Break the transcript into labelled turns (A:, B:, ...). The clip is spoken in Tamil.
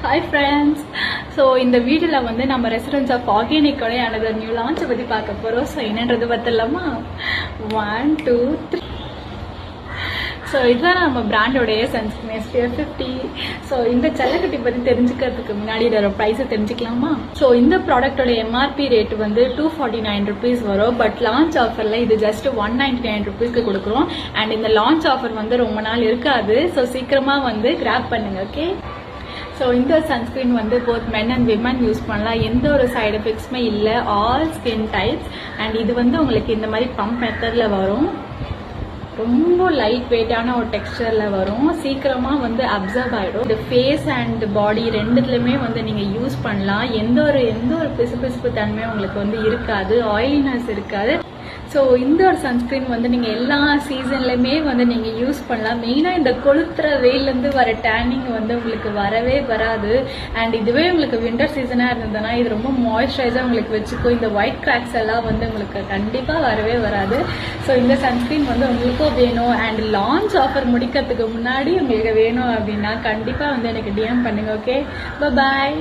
A: Hi friends. ஸோ இந்த வீடியோவில் வந்து நம்ம ரெசிடென்ஸ் ஆஃப் ஆர்கானிக்கோட அனதர் நியூ லான்ச்சை பற்றி பார்க்க போகிறோம். ஸோ என்னன்றது பார்த்துடலாமா? 1 2 3. ஸோ இதுதான் நம்ம பிராண்டோடைய சன்ஸ்கிரீன் SPF 50. ஸோ இந்த செல்லக்குட்டி பற்றி தெரிஞ்சுக்கிறதுக்கு முன்னாடி இதோட ப்ரைஸை தெரிஞ்சுக்கலாமா? ஸோ இந்த ப்ராடக்டோட MRP ரேட் வந்து 249 ருபீஸ் வரும். பட் லான்ச் ஆஃபரில் இது ஜஸ்ட் 199 ருபீஸ்க்கு கொடுக்குறோம். அண்ட் இந்த லான்ச் ஆஃபர் வந்து ரொம்ப நாள் இருக்காது. ஸோ சீக்கிரமாக வந்து கிராப் பண்ணுங்க. ஓகே. ஸோ இந்த சன்ஸ்கிரீன் வந்து both men and women use பண்ணலாம். எந்த ஒரு சைடு எஃபெக்ட்ஸுமே இல்லை. All skin types. அண்ட் இது வந்து உங்களுக்கு இந்த மாதிரி பம்ப் மெத்தடில் வரும். ரொம்ப லைட் வெயிட்டான ஒரு டெக்ஸ்டரில் வரும். சீக்கிரமாக வந்து அப்சர்வ் ஆகிடும். இந்த ஃபேஸ் அண்ட் பாடி ரெண்டுத்துலையுமே வந்து நீங்கள் யூஸ் பண்ணலாம். எந்த ஒரு பிசுபிசுப்பு தன்மை உங்களுக்கு வந்து இருக்காது. ஆயிலினஸ் இருக்காது. ஸோ இந்த ஒரு சன்ஸ்கிரீன் வந்து நீங்கள் எல்லா சீசன்லையுமே வந்து நீங்கள் யூஸ் பண்ணலாம். மெயினாக இந்த கொளுத்துற வெயிலேருந்து வர டேனிங் வந்து உங்களுக்கு வரவே வராது. அண்ட் இதுவே உங்களுக்கு வின்டர் சீசனாக இருந்ததுன்னா இது ரொம்ப மாய்ஸ்சரைஸாக உங்களுக்கு வச்சுக்கும். இந்த ஒயிட் கிராக்ஸ் எல்லாம் வந்து உங்களுக்கு கண்டிப்பாக வரவே வராது. ஸோ இந்த சன்ஸ்கிரீன் வந்து உங்களுக்கும் வேணும். அண்ட் லான்ச் ஆஃபர் முடிக்கிறதுக்கு முன்னாடி உங்களுக்கு வேணும் அப்படின்னா கண்டிப்பாக வந்து எனக்கு DM பண்ணுங்க. ஓகே, பாய்.